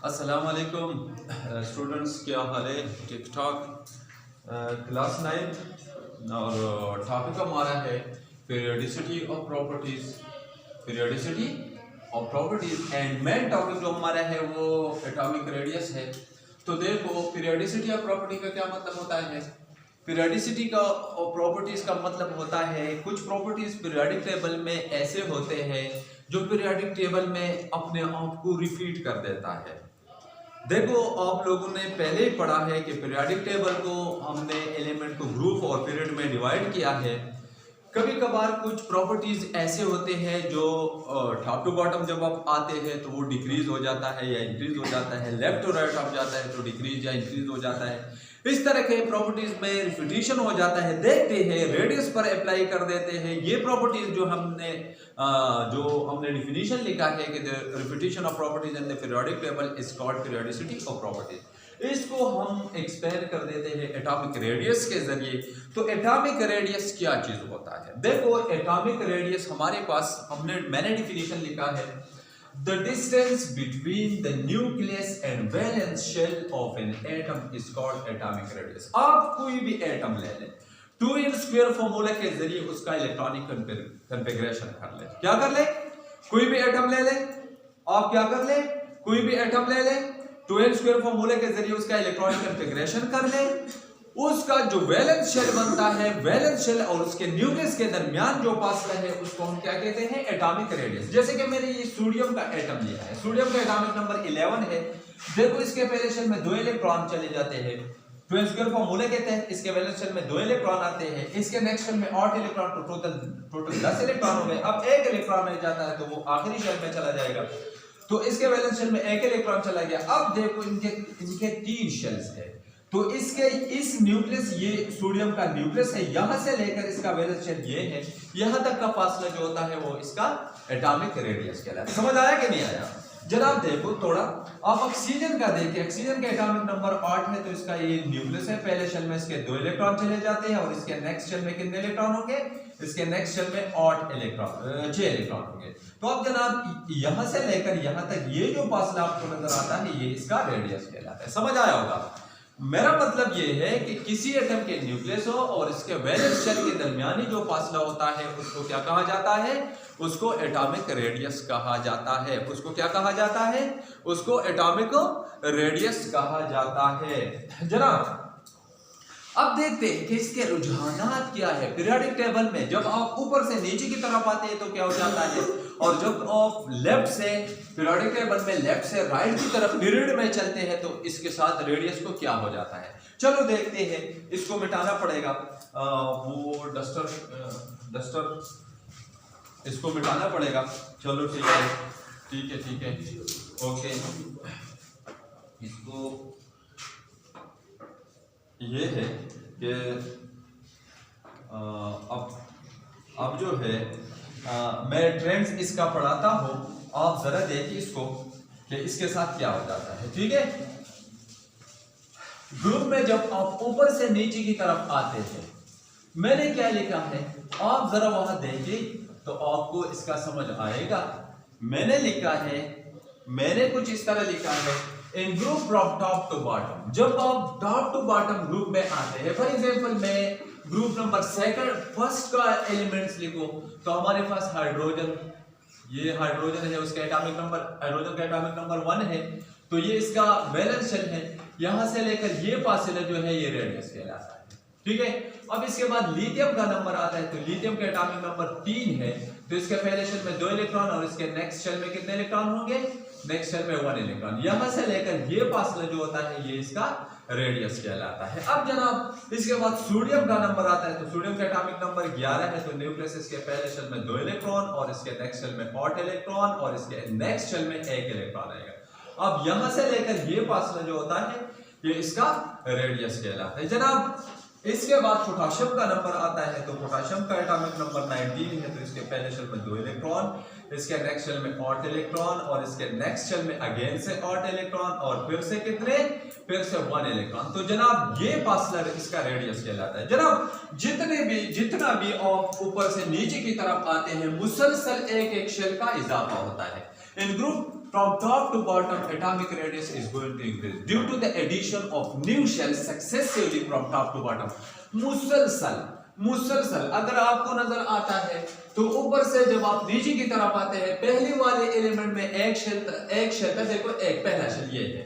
अस्सलाम वालेकुम स्टूडेंट्स, क्या हाल है? ठीक ठाक। क्लास 9 और टॉपिक हमारा है periodicity of properties and main topic जो हमारा है वो एटॉमिक रेडियस है। तो देखो, पीरियोडिसिटी ऑफ प्रॉपर्टी का क्या मतलब होता है? पीरियोडिसिटी का और प्रॉपर्टीज का मतलब होता है कुछ प्रॉपर्टीज पीरियोडिक टेबल में ऐसे होते हैं जो पीरियोडिक टेबल में अपने आप को रिपीट कर देता है। देखो, आप लोगों ने पहले ही पढ़ा है कि पीरियोडिक टेबल को हमने एलिमेंट को ग्रुप और पीरियड में डिवाइड किया है। कभी कभार कुछ प्रॉपर्टीज ऐसे होते हैं जो टॉप टू बॉटम जब आप आते हैं तो वो डिक्रीज हो जाता है या इंक्रीज हो जाता है, लेफ्ट टू राइट आप जाता है तो डिक्रीज या इंक्रीज हो जाता है। इस तरह के प्रॉपर्टीज में रिपीटिशन हो जाता है। देखते हैं, रेडियस पर अप्लाई कर देते हैं। ये प्रॉपर्टीज जो हमने डिफिनीशन लिखा है कि repetition of properties in the periodic table is called periodicity of properties. इसको हम एक्सपेंड कर देते हैं एटॉमिक रेडियस के जरिए। तो एटॉमिक रेडियस क्या चीज होता है? देखो, एटॉमिक रेडियस हमारे पास मैंने डिफिनीशन लिखा है, the distance between the nucleus and valence shell of an atom is called atomic radius। आप कोई भी एटम ले लें, 2n² फॉर्मूला के जरिए उसका इलेक्ट्रॉनिक कॉन्फ़िगरेशन कर ले। क्या कर ले? कोई भी एटम ले ले। आप क्या कर ले? कोई भी एटम ले ले, 2n² फॉर्मूले के जरिए उसका इलेक्ट्रॉनिक कॉन्फ़िगरेशन कर ले। उसका जो वैलेंस शेल बनता है, वैलेंस शेल और उसके न्यूक्लियस के दरमियान जो फासला है उसको हम क्या कहते हैं? Atomic radius. जैसे कि मैंने ये सोडियम का एटम लिया है, सोडियम का एटॉमिक नंबर 11 है। देखो, इसके पहले शेल में 2 इलेक्ट्रॉन चले जाते हैं, 2n² फॉर्मूले के तहत इसके वैलेंस शेल में 2 इलेक्ट्रॉन आते हैं। इसके नेक्स्ट शेल में 8 इलेक्ट्रॉन, तो टोटल 10 इलेक्ट्रॉन हो गए। अब 1 इलेक्ट्रॉन रह जाता है तो वो आखिरी शेल में चला जाएगा, तो इसके वैलेंस शेल में 1 इलेक्ट्रॉन चला गया। अब देखो, इनके 3 शेल्स है, तो इस न्यूक्लियस, ये सोडियम का न्यूक्लियस है, यहां से लेकर इसका वैलेंस शेल ये है, यहां तक का फासला जो होता है वो इसका एटॉमिक रेडियस कहलाता है। समझ आया कि नहीं आया? जनाब देखो, थोड़ा आप ऑक्सीजन का देखिए, ऑक्सीजन का एटॉमिक नंबर 8 है, तो इसका ये न्यूक्लियस है। पहले शेल में इसके 2 इलेक्ट्रॉन चले जाते हैं और इसके नेक्स्ट शेल में कितने इलेक्ट्रॉन होंगे? इसके नेक्स्ट शेल में 6 इलेक्ट्रॉन होंगे। तो अब जनाब यहां से लेकर यहां तक ये जो फासला आपको नजर आता है ये इसका रेडियस कहलाता है। समझ आया होगा? मेरा मतलब ये है कि किसी एटम के न्यूक्लियस हो और इसके वैलेंस शेल के दरमियानी जो फासला होता है उसको क्या कहा जाता है? उसको एटॉमिक रेडियस कहा जाता है। उसको क्या कहा जाता है? उसको एटॉमिक रेडियस कहा जाता है। जनाब अब देखते हैं कि इसके रुझानात क्या है पीरियोडिक टेबल में। जब आप ऊपर से नीचे की तरफ आते हैं तो क्या हो जाता है, और जब आप लेफ्ट से पीरियोडिक टेबल में लेफ्ट से राइट की तरफ पीरियड में चलते हैं तो इसके साथ रेडियस को क्या हो जाता है। चलो देखते हैं, इसको मिटाना पड़ेगा। वो डस्टर इसको मिटाना पड़ेगा। चलो ठीक है, ओके। इसको ये है कि अब जो है मैं ट्रेंड्स इसका पढ़ाता हूँ, आप जरा देखिए इसको कि इसके साथ क्या हो जाता है। ठीक है, ग्रुप में जब आप ऊपर से नीचे की तरफ आते हैं, मैंने क्या लिखा है आप जरा वहां देखिए तो आपको इसका समझ आएगा। मैंने लिखा है, मैंने कुछ इस तरह लिखा है, in group from top to bottom. जब आप टॉप टू बॉटम ग्रुप में आते हैं, फॉर एग्जांपल मैं ग्रुप नंबर फर्स्ट का एलिमेंट्स लिखो तो हमारे पास हाइड्रोजन, ये हाइड्रोजन है, उसका एटॉमिक नंबर, हाइड्रोजन का एटॉमिक नंबर 1 है, तो ये इसका वैलेंस शेल है। यहां से लेकर ये फासला जो है ये रेडियस कहलाता है। ठीक है, अब इसके बाद लिथियम का नंबर आता है, तो लिथियम का एटॉमिक नंबर 3 है, तो इसके पहले शेल में 2 इलेक्ट्रॉन और इसके नेक्स्ट शेल में कितने इलेक्ट्रॉन होंगे? नेक्स्ट शेल में 1 इलेक्ट्रॉन। यहां से लेकर ये फासला जो होता है ये इसका रेडियस कहलाता है। अब जनाब इसके बाद सोडियम का नंबर आता है, तो सोडियम का एटॉमिक नंबर 11 है, तो न्यूक्लियस इसके पहले शेल में 2 इलेक्ट्रॉन और इसके नेक्स्ट शेल में 8 इलेक्ट्रॉन और इसके नेक्स्ट शेल में 1 इलेक्ट्रॉन आएगा। अब यहां से लेकर ये फासला जो होता है ये इसका रेडियस कहलाता है। जनाब इसके बाद पोटाशियम का नंबर आता है, तो पोटाशियम का एटॉमिक नंबर 19 है, तो इसके पहले शेल में 2 इलेक्ट्रॉन, इसके नेक्स्ट शेल में 8 इलेक्ट्रॉन और इसके नेक्स्ट शेल में अगेन से 8 इलेक्ट्रॉन और फिर से कितने? फिर से 1 इलेक्ट्रॉन। तो जनाब ये फासला इसका रेडियस कहलाता है। जनाब जितना भी आप ऊपर से नीचे की तरफ आते हैं मुसलसल एक शेल का इजाफा होता है। In group from top to bottom atomic radius is going to increase due to the addition of new shells successively from top to bottom. मुसलसल अगर आपको नजर आता है तो ऊपर से जब आप नीचे की तरफ आते हैं, पहले वाले एलिमेंट में एक शेल था, देखो एक पहला शेल ये है,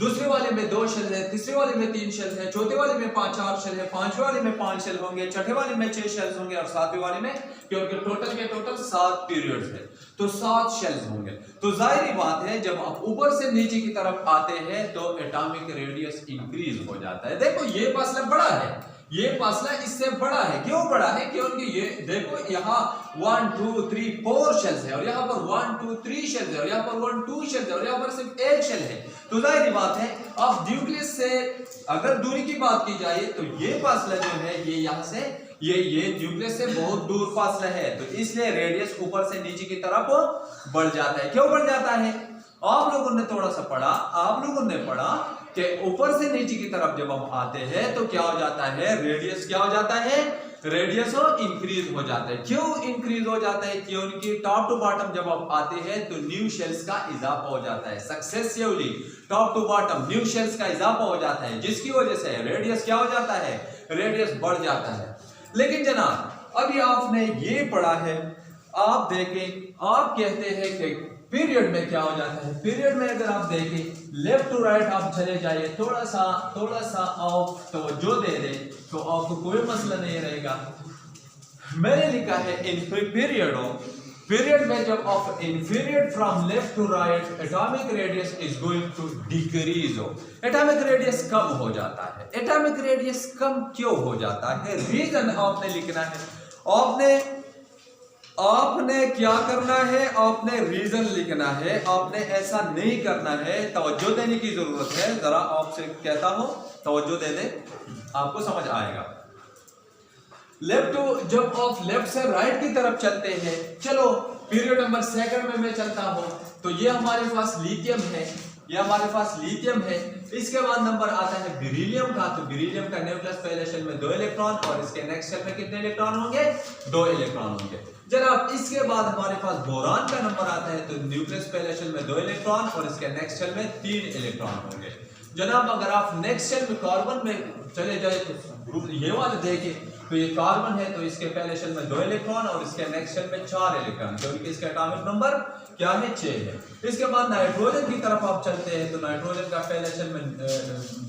दूसरे वाले में 2 शेल है, तीसरे वाले में 3 शेल है, चौथे वाले में 4 शेल है, पांचवे वाले में 5 शेल होंगे, छठे वाले में 6 शेल्स होंगे और सातवें वाले में, क्योंकि टोटल 7 पीरियड्स है तो 7 शेल्स होंगे। तो जाहिर बात है जब आप ऊपर से नीचे की तरफ आते हैं तो एटॉमिक रेडियस इंक्रीज हो जाता है। देखो ये फासला बड़ा है, ये फासला इससे बड़ा है। क्यों बड़ा है? क्योंकि ये देखो यहाँ 1 2 3 4 शेल्स है और यहाँ पर 1 2 3 शेल्स है और यहाँ पर 1 2 शेल्स है और यहाँ पर सिर्फ एक शेल है। तो जाहिर बात है अब न्यूक्लियस से अगर दूरी की बात की जाए तो ये फासला जो है ये यहाँ से ये न्यूक्लियस से बहुत दूर फासला है, तो इसलिए रेडियस ऊपर से नीचे की तरफ बढ़ जाता है। क्यों बढ़ जाता है? आप लोगों ने थोड़ा सा पढ़ा, आप लोगों ने पढ़ा कि ऊपर से नीचे की तरफ जब हम आते हैं तो क्या हो जाता है, रेडियस क्या हो जाता है, रेडियस इंक्रीज हो जाता है। क्यों इंक्रीज हो जाता है? क्योंकि टॉप टू बॉटम जब आप आते हैं तो न्यू शेल्स का इजाफा हो जाता है, successively top to bottom new shells का इजाफा हो जाता है, जिसकी वजह से रेडियस क्या हो जाता है, रेडियस बढ़ जाता है। लेकिन जनाब अभी आपने ये पढ़ा है, आप देखें, आप कहते हैं कि पीरियड में क्या हो जाता है। पीरियड में अगर आप देखें लेफ्ट टू राइट आप चले जाइए, थोड़ा सा आप तवज्जो दे दें तो आपको कोई मसला नहीं रहेगा। मैंने लिखा है इन पीरियड में जब आप inferior from left to right atomic radius is going to decrease हो, एटॉमिक रेडियस कम हो जाता है। एटॉमिक रेडियस कम क्यों हो जाता है? रीजन आपने लिखना है, आपने क्या करना है, आपने रीजन लिखना है, आपने ऐसा नहीं करना है, तवज्जो देने की जरूरत है। जरा आपसे कहता हूं तवज्जो दे दे, आपको समझ आएगा। जब आप लेफ्ट से राइट की तरफ चलते हैं, चलो पीरियड नंबर 2 में मैं चलता हूं तो ये हमारे पास लिथियम है, ये हमारे पास लिथियम है। इसके बाद नंबर आता है बेरिलियम का, तो बेरिलियम का न्यूक्लियस पहले शेल में 2 इलेक्ट्रॉन और इसके नेक्स्ट शेल में कितने इलेक्ट्रॉन होंगे, 2 इलेक्ट्रॉन होंगे। जनाब इसके बाद हमारे पास बोरान का नंबर आता है, तो न्यूक्लियस पहले शेल में 2 इलेक्ट्रॉन और इसके नेक्स्ट शेल में 3 इलेक्ट्रॉन होंगे। जनाब अगर आप नेक्स्ट शेल में कार्बन में चले जाए तो ग्रुप ये वाले देखें तो ये कार्बन है, तो इसके पहले शेल में 2 इलेक्ट्रॉन और इसके नेक्स्ट शेल में 4 इलेक्ट्रॉन, क्योंकि इसका एटॉमिक नंबर क्या है, 6 है। इसके बाद नाइट्रोजन की तरफ आप चलते हैं तो नाइट्रोजन का पहले शेल में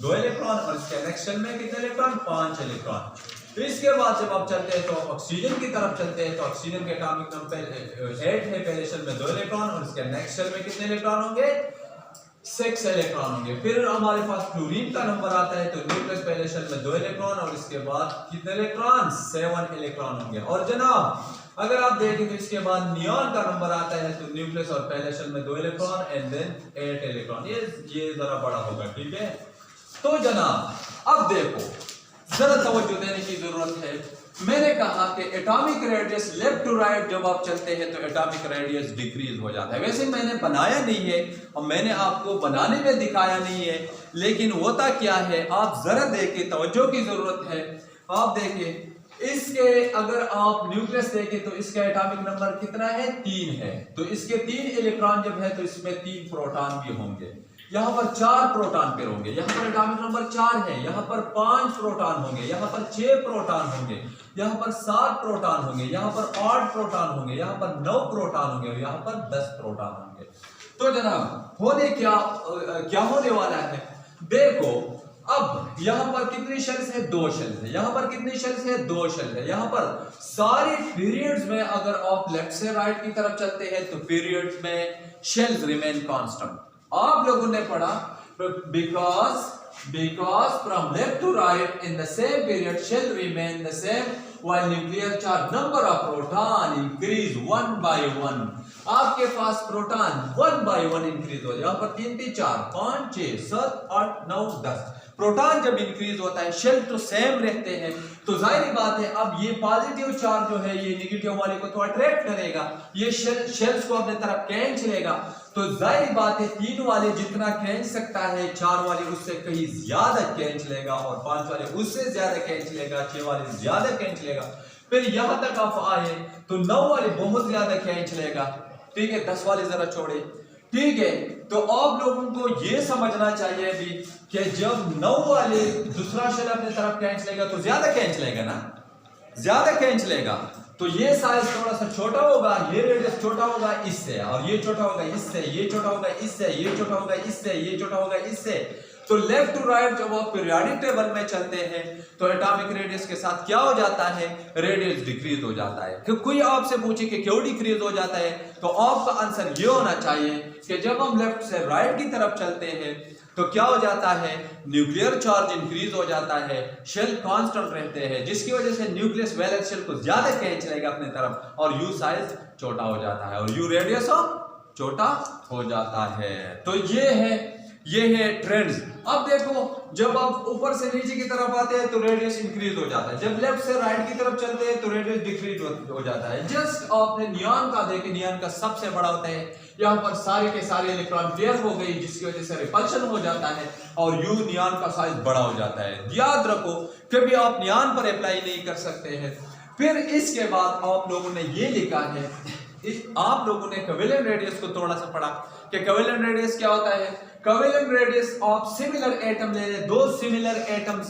2 इलेक्ट्रॉन और इसके नेक्स्ट शेल में कितने इलेक्ट्रॉन, 5 इलेक्ट्रॉन। इसके बाद जब आप चलते हैं तो ऑक्सीजन की तरफ चलते हैं तो ऑक्सीजन के एटॉमिक नंबर 8 है, पहले शेल में 2 इलेक्ट्रॉन और इसके नेक्स्ट शेल में कितने इलेक्ट्रॉन होंगे, 6 इलेक्ट्रॉन होंगे। फिर हमारे पास फ्लोरीन का नंबर आता है, तो न्यूक्लियस पहले शेल में 2 इलेक्ट्रॉन और इसके बाद कितने इलेक्ट्रॉन, 7 इलेक्ट्रॉन होंगे। और जनाब अगर आप देखें तो इसके बाद नियॉन का नंबर आता है, तो न्यूक्लियस और पहले शेल में 2 इलेक्ट्रॉन एंड देन 8 इलेक्ट्रॉन, ये जरा बड़ा होगा, ठीक है। तो जनाब अब देखो जरा तवज्जो देने की जरूरत है। मैंने कहा कि atomic radius left to right जब आप चलते हैं तो एटॉमिक रेडियस डिक्रीज हो जाता है। वैसे मैंने बनाया नहीं है और मैंने आपको बनाने में दिखाया नहीं है, लेकिन होता क्या है आप जरा देखें, तवज्जो की जरूरत है। आप देखें इसके अगर आप न्यूक्लियस देखें तो इसका एटॉमिक नंबर कितना है, 3 है, तो इसके 3 इलेक्ट्रॉन जब है तो इसमें 3 प्रोटॉन भी होंगे। यहाँ पर 4 प्रोटॉन पेयर होंगे, यहाँ पर एटॉमिक नंबर 4 है, यहाँ पर 5 प्रोटॉन होंगे, यहाँ पर 6 प्रोटॉन होंगे, यहाँ पर 7 प्रोटॉन होंगे, यहाँ पर 8 प्रोटॉन होंगे, यहाँ पर 9 प्रोटॉन होंगे और यहाँ पर 10 प्रोटॉन होंगे। तो जनाब होने क्या होने वाला है, देखो अब यहाँ पर कितनी शेल्स है, 2 शेल्स है, यहाँ पर कितनी शेल्स है, 2 शेल्स है। यहाँ पर सारे पीरियड्स में अगर आप लेफ्ट से राइट की तरफ चलते हैं तो पीरियड्स में शेल्स रिमेन कांस्टेंट। आप लोगों ने पढ़ा because from left to right in the same period shell remain the same while nuclear charge number of proton increase 1 by 1। आपके पास प्रोटॉन 1 by 1 इंक्रीज हो, यहाँ पर 3 3 4 5 6 7 8 9 10 प्रोटॉन जब इंक्रीज होता है, शेल तो सेम रहते हैं, तो जाहिर बात है अब ये पॉजिटिव चार्ज जो है ये नेगेटिव वाले को तो अट्रैक्ट करेगा, ये शेल्स को अपने तरफ खींच लेगा। तो जाहिर बात है 3 वाले जितना खींच सकता है 4 वाले उससे कहीं ज्यादा खींच लेगा और 5 वाले उससे ज्यादा खींच लेगा, 6 वाले ज्यादा खींच लेगा। फिर यहां तक आप आए तो 9 वाले बहुत ज्यादा खींच लेगा, ठीक है, 10 वाले जरा छोड़े, ठीक है, तो आप लोगों को ये समझना चाहिए अभी कि जब 9 वाले दूसरा शेल अपने तरफ खींच लेगा तो ज्यादा खींच लेगा ना, ज्यादा खींच लेगा, तो ये साइज थोड़ा सा छोटा होगा, ये रेडियस छोटा होगा इससे, और ये छोटा होगा इससे, ये छोटा होगा इससे, ये छोटा होगा इससे, ये छोटा होगा इससे। तो लेफ्ट टू राइट जब आप पीरियोडिक टेबल में चलते हैं तो एटॉमिक रेडियस के साथ क्या हो जाता है, रेडियस डिक्रीज हो जाता है। कि कोई आपसे पूछे कि क्यों डिक्रीज हो जाता है, तो आपका आंसर ये होना चाहिए कि जब हम लेफ्ट से राइट की तरफ चलते हैं तो क्या हो जाता है, न्यूक्लियर चार्ज इंक्रीज हो जाता है, शेल कांस्टेंट रहते हैं, जिसकी वजह से न्यूक्लियस वैलेंस शेल को ज्यादा खींच लेगा अपने तरफ और यू साइज छोटा हो जाता है और यू रेडियस छोटा हो जाता है। तो ये है ट्रेंड्स। अब देखो जब आप ऊपर से नीचे की तरफ आते हैं तो रेडियस इंक्रीज हो जाता है, जब लेफ्ट से राइट की तरफ चलते हैं तो रेडियस डिक्रीज हो जाता है। जस्ट आपने नियॉन का देखे, नियॉन का सबसे बड़ा होता है, यहाँ पर सारे के सारे इलेक्ट्रॉन पेयर हो गई जिसकी वजह से रिपल्शन हो जाता है और यू नियॉन का साइज बड़ा हो जाता है। याद रखो कभी आप नियॉन पर अप्लाई नहीं कर सकते हैं। फिर इसके बाद आप लोगों ने ये लिखा है, आप लोगों ने कोवेलेंट रेडियस को थोड़ा सा पढ़ा कि कोवेलेंट रेडियस क्या होता है। कोवेलेंट रेडियस आप सिमिलर एटम ले ले, दो सिमिलर एटम्स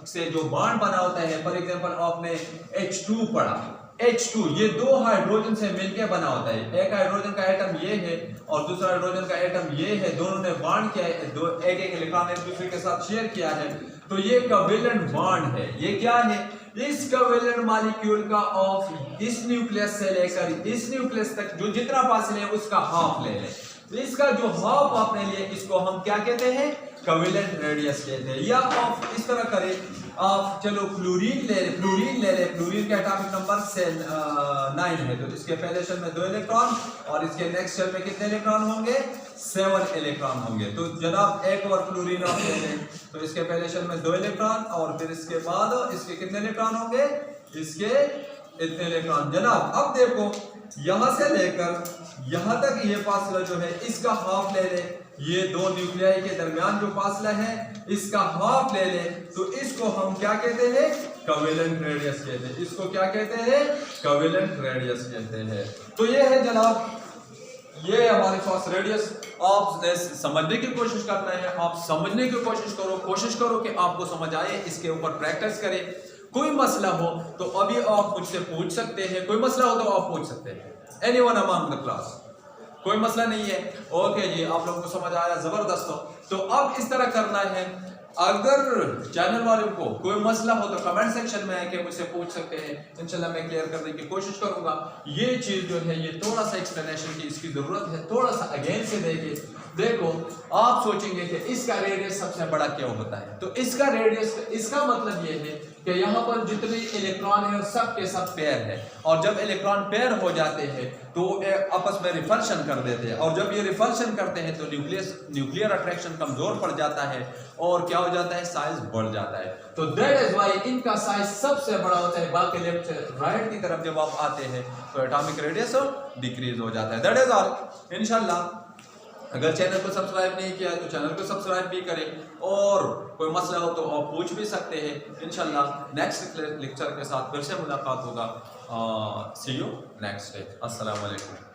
से जो बॉन्ड बना होता है, फॉर एग्जांपल आपने H2 पढ़ा, H2 ये दो हाइड्रोजन से मिलकर बना होता है, एक हाइड्रोजन का एटम ये है और दूसरा हाइड्रोजन का एटम ये है, दोनों ने बॉन्ड किया है, दो एक इलेक्ट्रॉन एक दूसरे के साथ शेयर किया है, तो ये कोवेलेंट बॉन्ड है। ये क्या है, इस कोवेलेंट मॉलिक्यूल का ऑफ इस न्यूक्लियस से लेकर इस न्यूक्लियस तक जो जितना फासले है उसका हाफ ले लें, इसका जो हाफ आपने लिए इसको हम क्या कहते हैं, कोवेलेंट रेडियस कहते हैं। या आप इस तरह करें, आप चलो फ्लोरीन ले ले, फ्लोरीन का एटॉमिक नंबर 9 है, तो इसके पहले शेल में 2 इलेक्ट्रॉन और इसके नेक्स्ट शेल में कितने इलेक्ट्रॉन होंगे, 7 इलेक्ट्रॉन होंगे। तो जनाब एक और फ्लोरीन आप ले लें तो इसके पहले शेल में 2 इलेक्ट्रॉन और फिर इसके बाद इसके कितने इलेक्ट्रॉन होंगे, इसके इतने इलेक्ट्रॉन। जनाब अब देखो यहां से लेकर यहां तक ये फासला जो है इसका हाफ ले ले, ये दो न्यूक्लियाई के दरमियान जो फासला है इसका हाफ ले ले, तो इसको हम क्या कहते हैं, कोवेलेंट रेडियस कहते हैं। इसको क्या कहते हैं, कोवेलेंट रेडियस कहते हैं। तो ये है जनाब, ये हमारे पास रेडियस। आपने समझने की कोशिश करना है, आप समझने की कोशिश करो कि आपको समझ आए, इसके ऊपर प्रैक्टिस करें। कोई मसला हो तो अभी आप मुझसे पूछ सकते हैं, कोई मसला हो तो आप पूछ सकते हैं, एनीवन अमंग द क्लास, कोई मसला नहीं है। ओके जी, आप लोगों को समझ आया, जबरदस्त हो। तो अब इस तरह करना है, अगर चैनल वालों को कोई मसला हो तो कमेंट सेक्शन में आके मुझसे पूछ सकते हैं, इंशाल्लाह मैं क्लियर करने की कोशिश करूंगा। ये चीज जो है ये थोड़ा सा एक्सप्लेनेशन की इसकी जरूरत है, थोड़ा सा अगेन से देखो आप सोचेंगे कि इसका रेडियस सबसे बड़ा क्यों होता है, तो इसका रेडियस, इसका मतलब ये है कि यहाँ पर जितने इलेक्ट्रॉन है सब के सब पेयर है, और जब इलेक्ट्रॉन पेयर हो जाते हैं तो आपस में रिपल्शन कर देते हैं, और जब ये रिपल्शन करते हैं तो न्यूक्लियर अट्रैक्शन कमजोर पड़ जाता है और क्या हो जाता है, साइज बढ़ जाता है। तो दैट इज व्हाई इनका साइज सबसे बड़ा होता है, बाकी लेफ्ट से राइट की तरफ जब आप आते हैं तो एटॉमिक रेडियस डिक्रीज हो जाता है। That is all. इंशाल्लाह अगर चैनल को सब्सक्राइब नहीं किया तो चैनल को सब्सक्राइब भी करें, और कोई मसला हो तो आप पूछ भी सकते हैं। इंशाल्लाह नेक्स्ट लेक्चर के साथ फिर से मुलाकात होगा। सी यू नेक्स्ट डे। अस्सलाम वालेकुम।